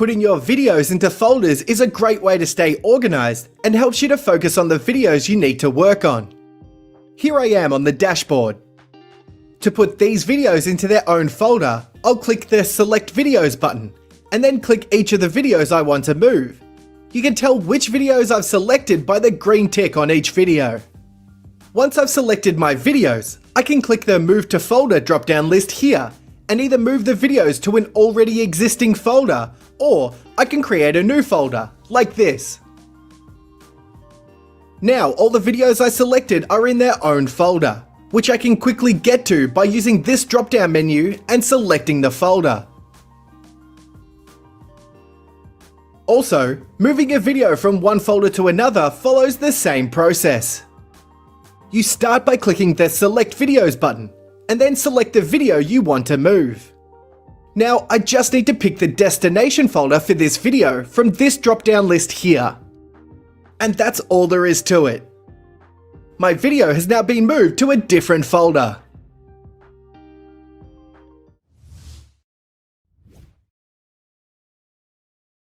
Putting your videos into folders is a great way to stay organized and helps you to focus on the videos you need to work on. Here I am on the dashboard. To put these videos into their own folder, I'll click the Select Videos button and then click each of the videos I want to move. You can tell which videos I've selected by the green tick on each video. Once I've selected my videos, I can click the Move to Folder drop-down list here and either move the videos to an already existing folder, or I can create a new folder, like this. Now all the videos I selected are in their own folder, which I can quickly get to by using this drop-down menu and selecting the folder. Also, moving a video from one folder to another follows the same process. You start by clicking the Select Videos button, and then select the video you want to move. Now I just need to pick the destination folder for this video from this drop-down list here. And that's all there is to it. My video has now been moved to a different folder.